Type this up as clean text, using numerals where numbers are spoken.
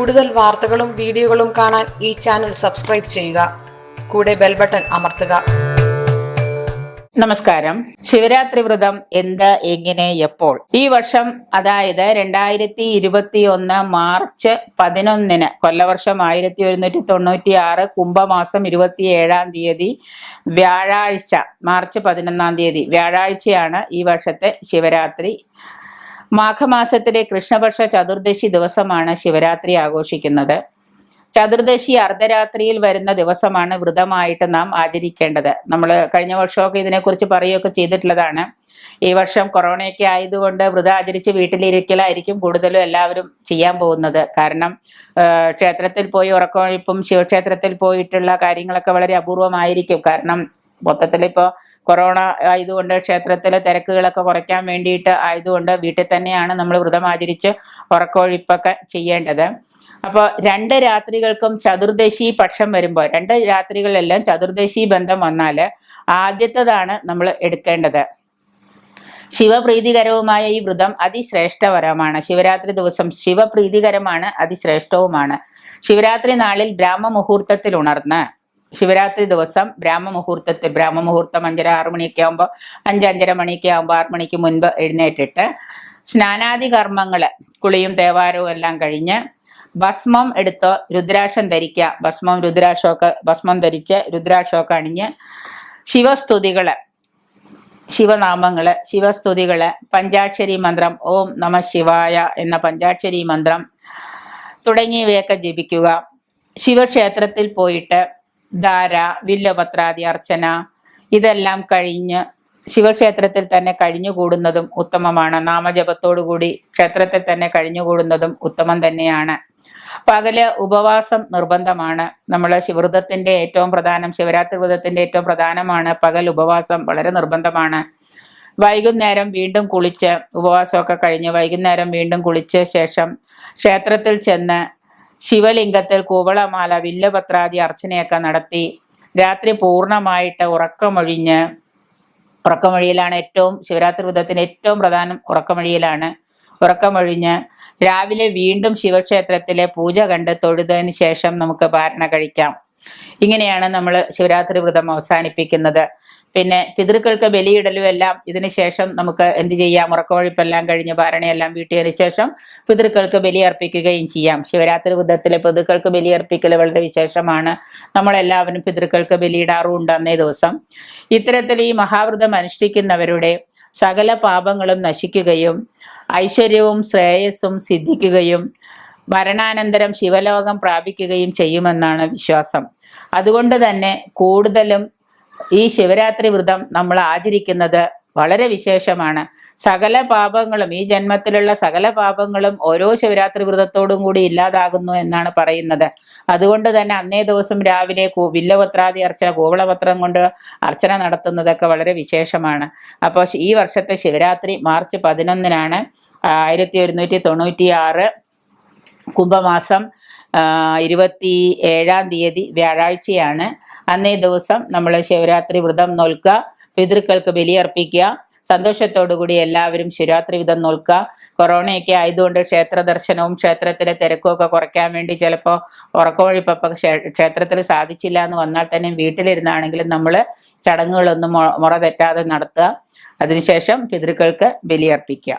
കൂടുതൽ വാർത്തകളും വീഡിയോകളും കാണാൻ ഈ ചാനൽ സബ്സ്ക്രൈബ് ചെയ്യുക. കൂടെ ബെൽ ബട്ടൺ അമർത്തുക. നമസ്കാരം. ശിവരാത്രി വ്രതം എന്ത്, എങ്ങനെ, എപ്പോൾ? ഈ വർഷം, അതായത് 2021 മാർച്ച് 11 കൊല്ലവർഷം 1196 കുംഭമാസം 27-ാം തീയതി വ്യാഴാഴ്ച, മാർച്ച് 11-ാം തീയതി വ്യാഴാഴ്ചയാണ് ഈ വർഷത്തെ ശിവരാത്രി. മാഘമാസത്തിലെ കൃഷ്ണപക്ഷ ചതുർദശി ദിവസമാണ് ശിവരാത്രി ആഘോഷിക്കുന്നത്. ചതുർദശി അർദ്ധരാത്രിയിൽ വരുന്ന ദിവസമാണ് വ്രതമായിട്ട് നാം ആചരിക്കേണ്ടത്. നമ്മൾ കഴിഞ്ഞ വർഷമൊക്കെ ഇതിനെക്കുറിച്ച് പറയുകയൊക്കെ ചെയ്തിട്ടുള്ളതാണ്. ഈ വർഷം കൊറോണയൊക്കെ ആയതുകൊണ്ട് വ്രതം ആചരിച്ച് വീട്ടിലിരിക്കലായിരിക്കും കൂടുതലും എല്ലാവരും ചെയ്യാൻ പോകുന്നത്. കാരണം ക്ഷേത്രത്തിൽ പോയി ഉറക്കമൊഴിപ്പും ശിവക്ഷേത്രത്തിൽ പോയിട്ടുള്ള കാര്യങ്ങളൊക്കെ വളരെ അപൂർവമായിരിക്കും. കാരണം മൊത്തത്തിൽ ഇപ്പോൾ കൊറോണ ആയതുകൊണ്ട് ക്ഷേത്രത്തിലെ തിരക്കുകളൊക്കെ കുറയ്ക്കാൻ വേണ്ടിയിട്ട് ആയതുകൊണ്ട് വീട്ടിൽ തന്നെയാണ് നമ്മൾ വ്രതം ആചരിച്ച് ഉറക്കമൊഴിപ്പൊക്കെ ചെയ്യേണ്ടത്. അപ്പോൾ 2 രാത്രികൾക്കും ചതുർദശി പക്ഷം വരുമ്പോൾ 2 രാത്രികളിലെല്ലാം ചതുർദശി ബന്ധം വന്നാൽ ആദ്യത്തേതാണ് നമ്മൾ എടുക്കേണ്ടത്. ശിവപ്രീതികരവുമായ ഈ വ്രതം അതിശ്രേഷ്ഠവരമാണ്. ശിവരാത്രി ദിവസം ശിവപ്രീതികരമാണ്, അതിശ്രേഷ്ഠവുമാണ്. ശിവരാത്രി നാളിൽ ബ്രാഹ്മമുഹൂർത്തത്തിൽ ഉണർന്ന് ശിവരാത്രി ദിവസം ബ്രാഹ്മമുഹൂർത്തത്തിൽ, ബ്രാഹ്മമുഹൂർത്തം 5:30-6 മണിയൊക്കെ ആകുമ്പോൾ 5-5:30 മണിയൊക്കെ ആകുമ്പോൾ 6 മണിക്ക് മുൻപ് എഴുന്നേറ്റിട്ട് സ്നാനാദി കർമ്മങ്ങള്, കുളിയും തേവാരവും എല്ലാം കഴിഞ്ഞ് ഭസ്മം എടുത്ത് രുദ്രാക്ഷം ധരിക്കുക. ഭസ്മം ധരിച്ച് രുദ്രാക്ഷമൊക്കെ അണിഞ്ഞ് ശിവസ്തുതികള്, ശിവനാമങ്ങള്, ശിവസ്തുതികള്, പഞ്ചാക്ഷരി മന്ത്രം, ഓം നമ ശിവായ എന്ന പഞ്ചാക്ഷരി മന്ത്രം തുടങ്ങിയവയൊക്കെ ജപിക്കുക. ശിവക്ഷേത്രത്തിൽ പോയിട്ട് ധാര, വില്വപത്രാദി അർച്ചന ഇതെല്ലാം കഴിഞ്ഞ് ശിവക്ഷേത്രത്തിൽ തന്നെ കഴിഞ്ഞുകൂടുന്നതും ഉത്തമമാണ്. നാമജപത്തോടുകൂടി ക്ഷേത്രത്തിൽ തന്നെ കഴിഞ്ഞുകൂടുന്നതും ഉത്തമം തന്നെയാണ്. പകല് ഉപവാസം നിർബന്ധമാണ്. നമ്മൾ വ്രതത്തിന്റെ ഏറ്റവും പ്രധാനം, ശിവരാത്രി വ്രതത്തിന്റെ ഏറ്റവും പ്രധാനമാണ് പകൽ ഉപവാസം, വളരെ നിർബന്ധമാണ്. വൈകുന്നേരം വീണ്ടും കുളിച്ച്, ഉപവാസമൊക്കെ കഴിഞ്ഞ് വൈകുന്നേരം വീണ്ടും കുളിച്ച ശേഷം ക്ഷേത്രത്തിൽ ചെന്ന് ശിവലിംഗത്തിൽ കൂവളമാല, വില്വപത്രാദി അർച്ചനയൊക്കെ നടത്തി രാത്രി പൂർണ്ണമായിട്ട് ഉറക്കമൊഴിയിലാണ് ഏറ്റവും, ശിവരാത്രി വ്രതത്തിന് ഏറ്റവും പ്രധാനം ഉറക്കമൊഴിയിലാണ്. ഉറക്കമൊഴിഞ്ഞ് രാവിലെ വീണ്ടും ശിവക്ഷേത്രത്തിലെ പൂജ കണ്ട് തൊഴുതതിന് ശേഷം നമുക്ക് പാരണ കഴിക്കാം. ഇങ്ങനെയാണ് നമ്മൾ ശിവരാത്രി വ്രതം അവസാനിപ്പിക്കുന്നത്. പിന്നെ പിതൃക്കൾക്ക് ബലിയിടലും എല്ലാം ഇതിന് ശേഷം നമുക്ക് എന്ത് ചെയ്യാം? ഉറക്കമൊഴിപ്പെല്ലാം കഴിഞ്ഞ് പാരണയെല്ലാം വീട്ടിയതിനു ശേഷം പിതൃക്കൾക്ക് ബലിയർപ്പിക്കുകയും ചെയ്യാം. ശിവരാത്രി വ്രതത്തിലെ പിതൃക്കൾക്ക് ബലിയർപ്പിക്കൽ വളരെ വിശേഷമാണ്. നമ്മളെല്ലാവരും പിതൃക്കൾക്ക് ബലിയിടാറുമുണ്ട് അന്നേ ദിവസം. ഇത്തരത്തിൽ ഈ മഹാവ്രതം അനുഷ്ഠിക്കുന്നവരുടെ സകല പാപങ്ങളും നശിക്കുകയും ഐശ്വര്യവും ശ്രേയസ്സും സിദ്ധിക്കുകയും മരണാനന്തരം ശിവലോകം പ്രാപിക്കുകയും ചെയ്യുമെന്നാണ് വിശ്വാസം. അതുകൊണ്ട് തന്നെ കൂടുതലും ഈ ശിവരാത്രി വ്രതം നമ്മൾ ആചരിക്കുന്നത് വളരെ വിശേഷമാണ്. സകല പാപങ്ങളും, ഈ ജന്മത്തിലുള്ള സകല പാപങ്ങളും ഓരോ ശിവരാത്രി വ്രതത്തോടും കൂടി ഇല്ലാതാകുന്നു എന്നാണ് പറയുന്നത്. അതുകൊണ്ട് തന്നെ അന്നേ ദിവസം രാവിലെ വില്വപത്രാദി അർച്ചന, കൂവളപത്രം കൊണ്ട് അർച്ചന നടത്തുന്നതൊക്കെ വളരെ വിശേഷമാണ്. അപ്പോൾ ഈ വർഷത്തെ ശിവരാത്രി മാർച്ച് 11 1196 കുംഭമാസം 27-ാം തീയതി വ്യാഴാഴ്ചയാണ്. അന്നേ ദിവസം നമ്മൾ ശിവരാത്രി വ്രതം നോൽക്കുക, പിതൃക്കൾക്ക് ബലിയർപ്പിക്കുക. സന്തോഷത്തോടുകൂടി എല്ലാവരും ശിവരാത്രി വ്രതം നോൽക്കുക. കൊറോണയൊക്കെ ആയതുകൊണ്ട് ക്ഷേത്ര ദർശനവും ക്ഷേത്രത്തിലെ തിരക്കുമൊക്കെ കുറയ്ക്കാൻ വേണ്ടി ചിലപ്പോൾ ഉറക്കമൊഴിപ്പൊക്കെ ക്ഷേത്രത്തിൽ സാധിച്ചില്ല എന്ന് വന്നാൽ തന്നെ വീട്ടിലിരുന്നാണെങ്കിലും നമ്മൾ ചടങ്ങുകളൊന്നും മുറ തെറ്റാതെ നടത്തുക. അതിനുശേഷം പിതൃക്കൾക്ക് ബലിയർപ്പിക്കുക.